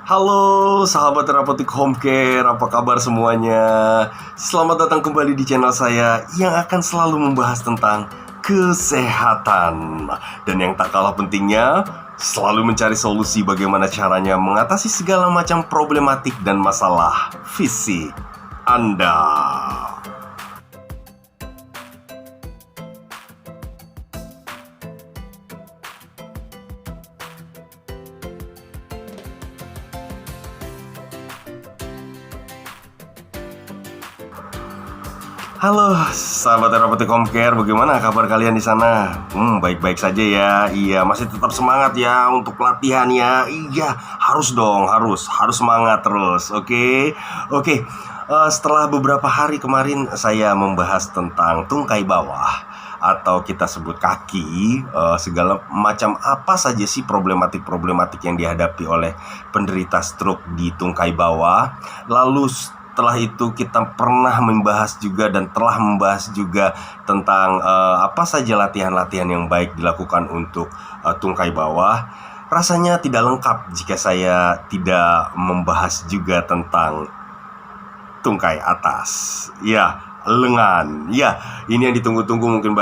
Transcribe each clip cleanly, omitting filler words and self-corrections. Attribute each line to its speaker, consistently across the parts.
Speaker 1: Halo sahabat terapeutik home care, apa kabar semuanya? Selamat datang kembali di channel saya yang akan selalu membahas tentang kesehatan. Dan yang tak kalah pentingnya, selalu mencari solusi bagaimana caranya mengatasi segala macam problematik dan masalah fisik Anda. Halo, sahabat terapeutik home care, bagaimana kabar kalian di sana? Baik-baik saja ya. Iya, masih tetap semangat ya untuk latihan ya. Iya, harus dong, harus semangat terus. Oke. Setelah beberapa hari kemarin saya membahas tentang tungkai bawah atau kita sebut kaki, segala macam apa saja sih problematik yang dihadapi oleh penderita stroke di tungkai bawah. Lalu setelah itu kita pernah membahas juga dan telah membahas juga tentang apa saja latihan-latihan yang baik dilakukan untuk tungkai bawah. Rasanya tidak lengkap jika saya tidak membahas juga tentang tungkai atas. Ya, lengan. Ya, ini yang ditunggu-tunggu mungkin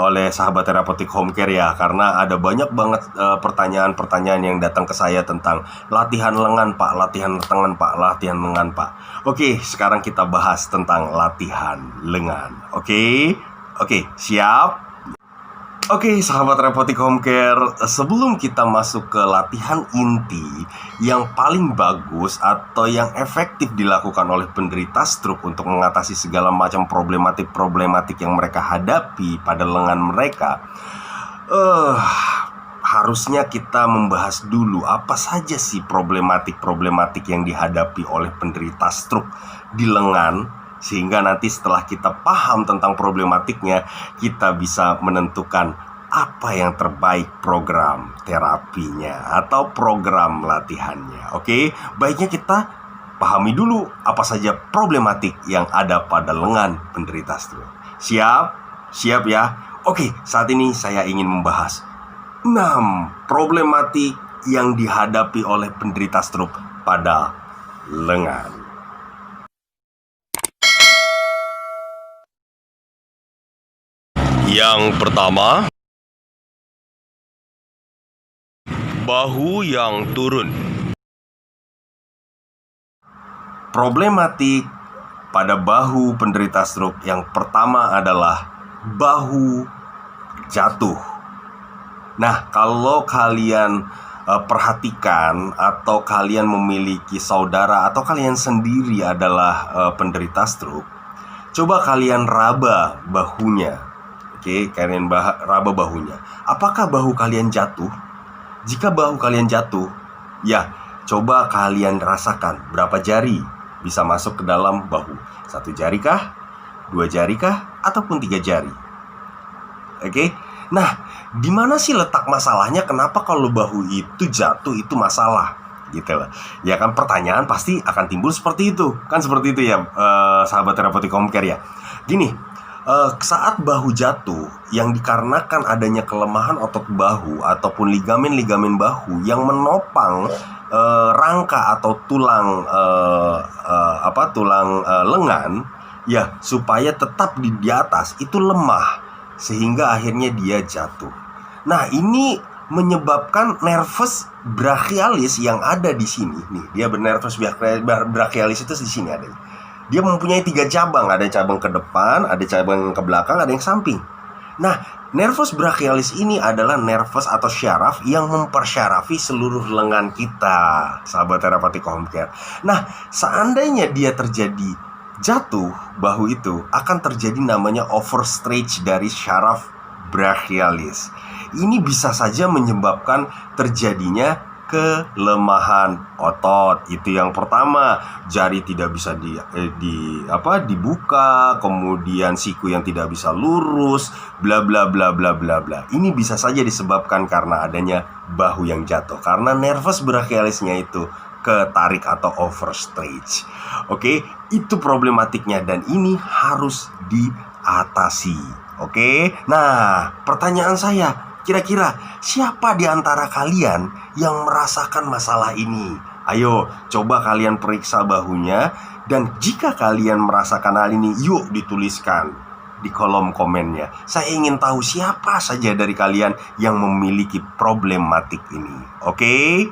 Speaker 1: oleh sahabat terapeutik home care ya, karena ada banyak banget pertanyaan-pertanyaan yang datang ke saya tentang latihan lengan Pak, latihan lengan Pak. Oke, sekarang kita bahas tentang latihan lengan. Oke, siap? Oke, sahabat terapeutik home care, sebelum kita masuk ke latihan inti yang paling bagus atau yang efektif dilakukan oleh penderita stroke untuk mengatasi segala macam problematik yang mereka hadapi pada lengan mereka, harusnya kita membahas dulu apa saja sih problematik yang dihadapi oleh penderita stroke di lengan. Sehingga nanti setelah kita paham tentang problematiknya, kita bisa menentukan apa yang terbaik program terapinya atau program latihannya. Oke, baiknya kita pahami dulu apa saja problematik yang ada pada lengan penderita stroke. Siap ya? Oke, saat ini saya ingin membahas 6 problematik yang dihadapi oleh penderita stroke pada lengan. Yang pertama, bahu yang turun. Problematik pada bahu penderita stroke yang pertama adalah bahu jatuh. Nah, kalau kalian perhatikan atau kalian memiliki saudara atau kalian sendiri adalah penderita stroke, coba kalian raba bahunya. Oke, kalian raba bahunya. Apakah bahu kalian jatuh? Jika bahu kalian jatuh, ya, coba kalian rasakan berapa jari bisa masuk ke dalam bahu. 1 jari kah? 2 jari kah? Ataupun 3 jari? Oke. Nah, di mana sih letak masalahnya? Kenapa kalau bahu itu jatuh itu masalah? Gitu lah. Ya kan, pertanyaan pasti akan timbul seperti itu. Kan seperti itu ya, sahabat terapeutik home care ya. Gini, saat bahu jatuh yang dikarenakan adanya kelemahan otot bahu ataupun ligamen bahu yang menopang rangka atau tulang lengan ya, supaya tetap di atas itu lemah sehingga akhirnya dia jatuh. Nah, ini menyebabkan nervus brachialis yang ada di sini nih. Dia nervus brachialis itu di sini ada. Dia mempunyai 3 cabang, ada cabang ke depan, ada cabang ke belakang, ada yang samping. Nah, nervus brachialis ini adalah nervus atau syaraf yang mempersyarafi seluruh lengan kita, sahabat terapeutik home care. Nah, seandainya dia terjadi jatuh, bahu itu akan terjadi namanya overstretch dari syaraf brachialis. Ini bisa saja menyebabkan terjadinya kelemahan otot. Itu yang pertama. Jari tidak bisa dibuka, kemudian siku yang tidak bisa lurus, bla bla bla bla bla bla. Ini bisa saja disebabkan karena adanya bahu yang jatuh, karena nervus brachialisnya itu ketarik atau overstretch. Oke, itu problematiknya dan ini harus diatasi. Oke. Nah, pertanyaan saya, kira-kira siapa di antara kalian yang merasakan masalah ini? Ayo, coba kalian periksa bahunya. Dan jika kalian merasakan hal ini, yuk dituliskan di kolom komennya. Saya ingin tahu siapa saja dari kalian yang memiliki problematik ini. Oke?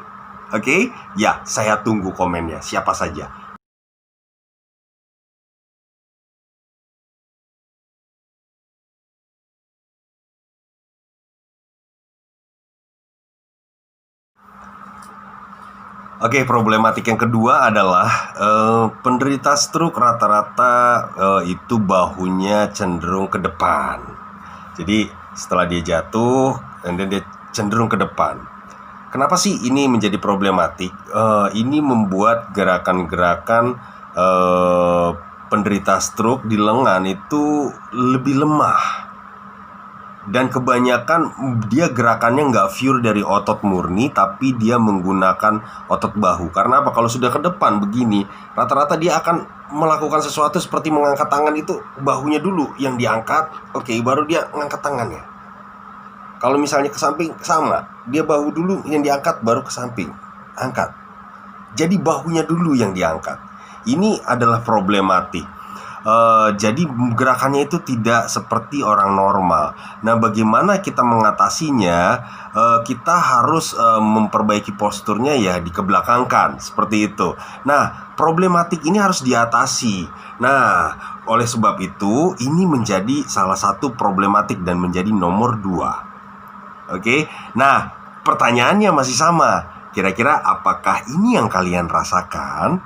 Speaker 1: Oke? Ya, saya tunggu komennya. Siapa saja? Oke, problematik yang kedua adalah penderita stroke rata-rata itu bahunya cenderung ke depan. Jadi setelah dia jatuh, dan dia cenderung ke depan. Kenapa sih ini menjadi problematik? Ini membuat gerakan-gerakan penderita stroke di lengan itu lebih lemah. Dan kebanyakan dia gerakannya nggak pure dari otot murni, tapi dia menggunakan otot bahu. Karena apa? Kalau sudah ke depan begini, rata-rata dia akan melakukan sesuatu seperti mengangkat tangan itu, bahunya dulu yang diangkat, oke, baru dia ngangkat tangannya. Kalau misalnya ke samping, sama, dia bahu dulu yang diangkat, baru ke samping, angkat. Jadi bahunya dulu yang diangkat. Ini adalah problematik. Jadi gerakannya itu tidak seperti orang normal. Nah, bagaimana kita mengatasinya? Kita harus memperbaiki posturnya ya, dikebelakangkan seperti itu. Nah, problematik ini harus diatasi. Nah, oleh sebab itu ini menjadi salah satu problematik dan menjadi nomor 2. Oke. Nah, pertanyaannya masih sama. Kira-kira apakah ini yang kalian rasakan?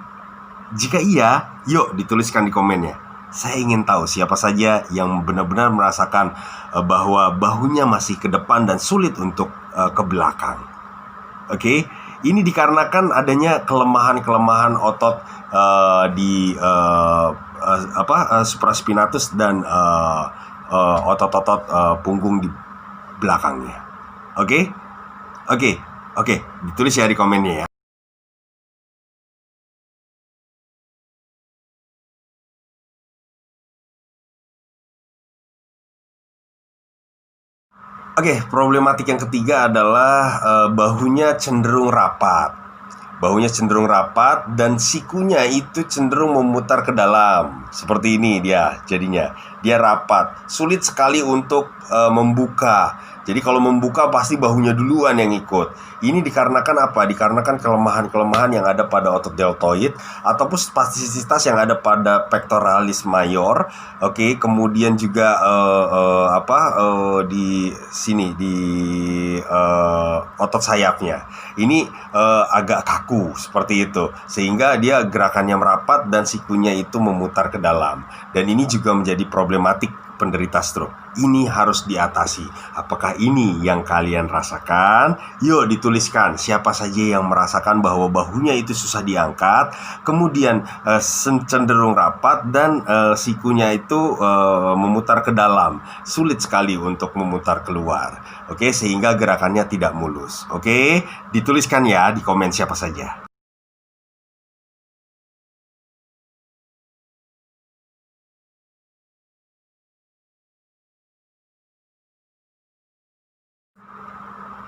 Speaker 1: Jika iya, yuk dituliskan di komennya. Saya ingin tahu siapa saja yang benar-benar merasakan bahwa bahunya masih ke depan dan sulit untuk ke belakang. Oke, ini dikarenakan adanya kelemahan-kelemahan otot di supraspinatus dan otot-otot punggung di belakangnya. Oke, oke, oke, ditulis ya di komennya ya. Oke, problematik yang ketiga adalah bahunya cenderung rapat. Bahunya cenderung rapat dan sikunya itu cenderung memutar ke dalam. Seperti ini dia jadinya. Dia rapat, sulit sekali untuk membuka. Jadi kalau membuka pasti bahunya duluan yang ikut. Ini dikarenakan apa? Dikarenakan kelemahan-kelemahan yang ada pada otot deltoid ataupun spastisitas yang ada pada pectoralis major. Oke, kemudian juga di sini di otot sayapnya. Ini agak kaku seperti itu, sehingga dia gerakannya merapat dan sikunya itu memutar ke dalam. Dan ini juga menjadi problematik penderita stroke. Ini harus diatasi. Apakah ini yang kalian rasakan? Yuk dituliskan siapa saja yang merasakan bahwa bahunya itu susah diangkat, kemudian cenderung rapat dan sikunya itu memutar ke dalam, sulit sekali untuk memutar keluar. Oke, sehingga gerakannya tidak mulus. Oke, dituliskan ya di komen siapa saja.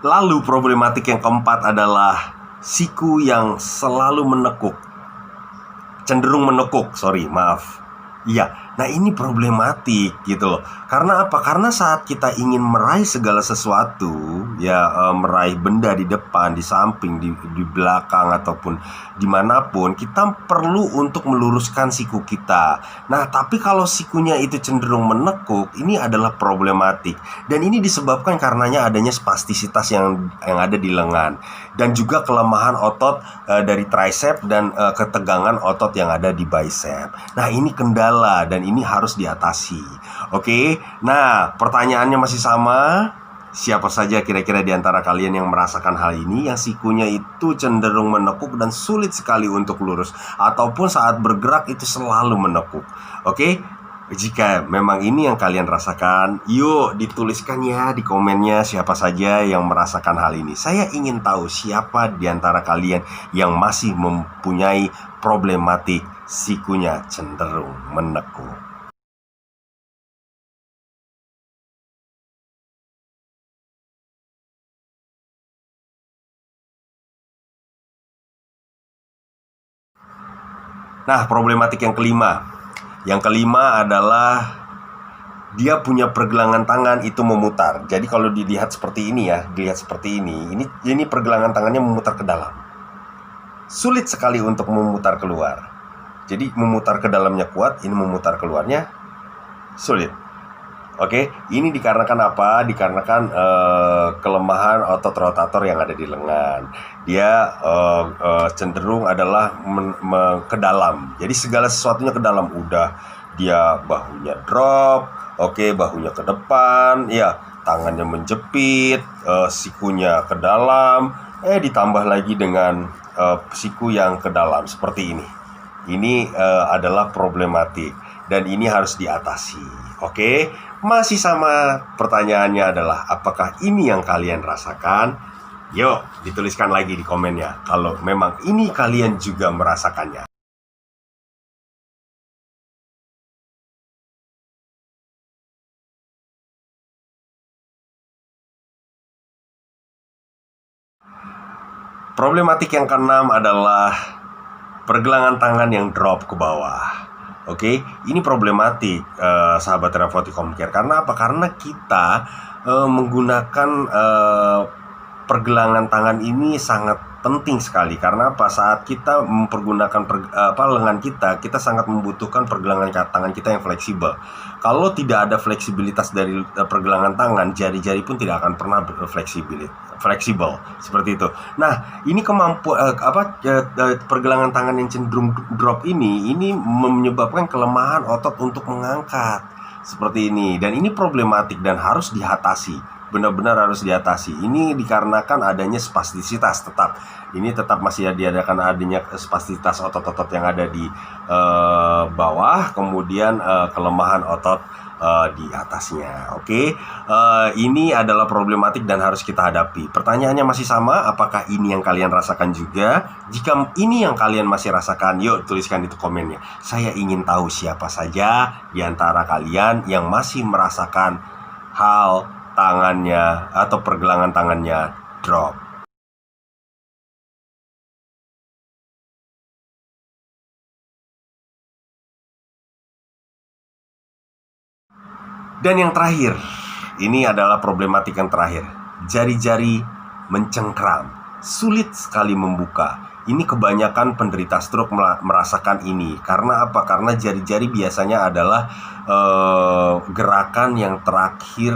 Speaker 1: Lalu problematik yang keempat adalah siku yang selalu menekuk. Cenderung menekuk, maaf. Iya, nah ini problematik gitu loh. Karena apa? Karena saat kita ingin meraih segala sesuatu, ya meraih benda di depan, di samping, di belakang ataupun dimanapun, kita perlu untuk meluruskan siku kita. Nah, tapi kalau sikunya itu cenderung menekuk, ini adalah problematik. Dan ini disebabkan karenanya adanya spastisitas yang ada di lengan dan juga kelemahan otot dari tricep dan ketegangan otot yang ada di bicep. Nah, ini kendala dan ini harus diatasi. Oke. Nah, pertanyaannya masih sama. Siapa saja kira-kira di antara kalian yang merasakan hal ini, yang sikunya itu cenderung menekuk dan sulit sekali untuk lurus, ataupun saat bergerak itu selalu menekuk. Oke? Jika memang ini yang kalian rasakan, yuk dituliskan ya di komennya siapa saja yang merasakan hal ini. Saya ingin tahu siapa di antara kalian yang masih mempunyai problematik sikunya cenderung menekuk. Nah, problematik yang kelima. Yang kelima adalah dia punya pergelangan tangan itu memutar. Jadi kalau dilihat seperti ini ya, dilihat seperti ini pergelangan tangannya memutar ke dalam. Sulit sekali untuk memutar keluar. Jadi memutar ke dalamnya kuat, ini memutar keluarnya sulit. Oke, ini dikarenakan apa? Dikarenakan kelemahan otot rotator yang ada di lengan. Dia cenderung adalah ke dalam. Jadi segala sesuatunya ke dalam. Udah dia bahunya drop, oke, bahunya ke depan, ya, tangannya menjepit, sikunya ke dalam, ditambah lagi dengan siku yang ke dalam seperti ini. Ini adalah problematik dan ini harus diatasi. Oke, masih sama, pertanyaannya adalah apakah ini yang kalian rasakan? Yuk, dituliskan lagi di komennya kalau memang ini kalian juga merasakannya. Problematik yang keenam adalah pergelangan tangan yang drop ke bawah. Oke, ini problematik sahabat terapeutik home care. Karena apa? Karena kita menggunakan pergelangan tangan ini sangat penting sekali. Karena apa? Saat kita mempergunakan lengan kita sangat membutuhkan pergelangan tangan kita yang fleksibel. Kalau tidak ada fleksibilitas dari pergelangan tangan, jari-jari pun tidak akan pernah fleksibel seperti itu. Nah, ini pergelangan tangan yang cenderung drop ini menyebabkan kelemahan otot untuk mengangkat seperti ini, dan ini problematik dan harus diatasi. Benar-benar harus diatasi. Ini dikarenakan adanya spastisitas tetap. Ini tetap masih diadakan adanya spastisitas otot-otot yang ada di bawah, kemudian kelemahan otot di atasnya. Oke, ini adalah problematik dan harus kita hadapi. Pertanyaannya masih sama, apakah ini yang kalian rasakan juga? Jika ini yang kalian masih rasakan, yuk tuliskan itu komennya. Saya ingin tahu siapa saja di antara kalian yang masih merasakan hal tangannya atau pergelangan tangannya drop. Dan yang terakhir, ini adalah problematik yang terakhir. Jari-jari mencengkram, sulit sekali membuka. Ini kebanyakan penderita stroke merasakan ini. Karena apa? Karena jari-jari biasanya adalah gerakan yang terakhir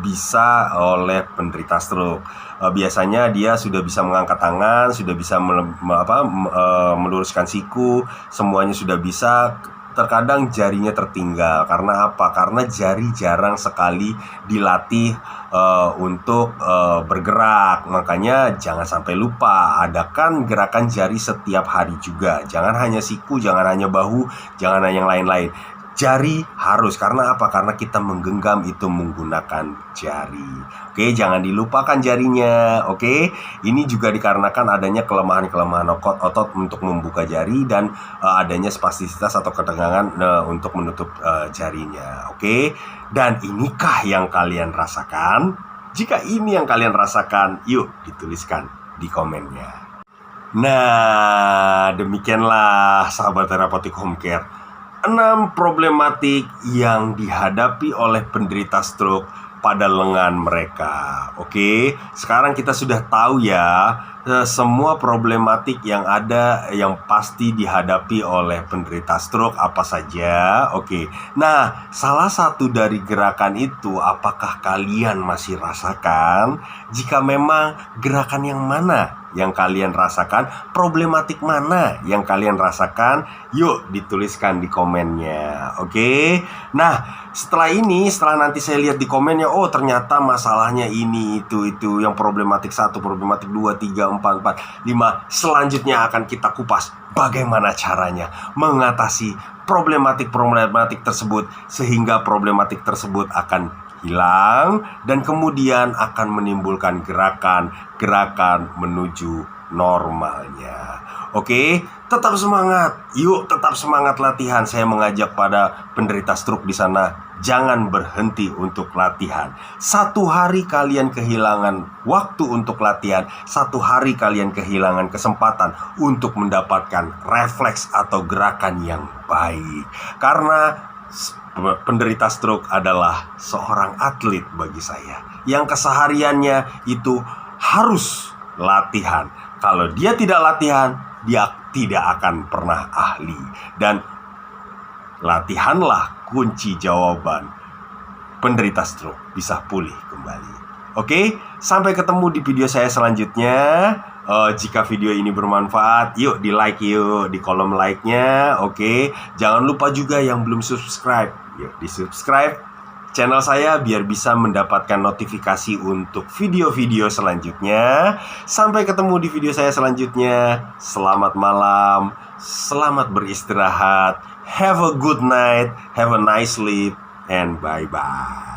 Speaker 1: bisa oleh penderita stroke. Biasanya dia sudah bisa mengangkat tangan, sudah bisa meluruskan siku, semuanya sudah bisa. Terkadang jarinya tertinggal. Karena apa? Karena jari jarang sekali dilatih untuk bergerak. Makanya jangan sampai lupa, adakan gerakan jari setiap hari juga. Jangan hanya siku, jangan hanya bahu, jangan hanya yang lain-lain. Jari harus, karena apa? Karena kita menggenggam itu menggunakan jari. Oke, jangan dilupakan jarinya. Oke, ini juga dikarenakan adanya kelemahan-kelemahan otot untuk membuka jari dan adanya spastisitas atau ketegangan untuk menutup jarinya. Oke, dan inikah yang kalian rasakan? Jika ini yang kalian rasakan, yuk dituliskan di komennya. Nah, demikianlah sahabat terapeutik home care, 6 problematik yang dihadapi oleh penderita stroke pada lengan mereka. Oke, sekarang kita sudah tahu ya semua problematik yang ada yang pasti dihadapi oleh penderita stroke apa saja. Oke, nah salah satu dari gerakan itu apakah kalian masih rasakan? Jika memang, gerakan yang mana yang kalian rasakan? Problematik mana yang kalian rasakan? Yuk dituliskan di komennya. Oke, nah setelah nanti saya lihat di komennya, oh ternyata masalahnya ini, itu yang problematik 1, problematik 2, 3, 4, 5. Selanjutnya akan kita kupas bagaimana caranya mengatasi problematik tersebut, sehingga problematik tersebut akan hilang dan kemudian akan menimbulkan gerakan menuju normalnya. Oke, tetap semangat. Yuk, tetap semangat latihan. Saya mengajak pada penderita stroke di sana, jangan berhenti untuk latihan. Satu hari kalian kehilangan waktu untuk latihan, satu hari kalian kehilangan kesempatan untuk mendapatkan refleks atau gerakan yang baik. Karena penderita stroke adalah seorang atlet bagi saya, yang kesehariannya itu harus latihan. Kalau dia tidak latihan, dia tidak akan pernah ahli. Dan latihanlah kunci jawaban penderita stroke bisa pulih kembali. Oke, sampai ketemu di video saya selanjutnya. Jika video ini bermanfaat, yuk di like yuk di kolom like-nya. Oke, jangan lupa juga yang belum subscribe, yuk di subscribe channel saya biar bisa mendapatkan notifikasi untuk video-video selanjutnya. Sampai ketemu di video saya selanjutnya. Selamat malam, selamat beristirahat. Have a good night, have a nice sleep, and bye-bye.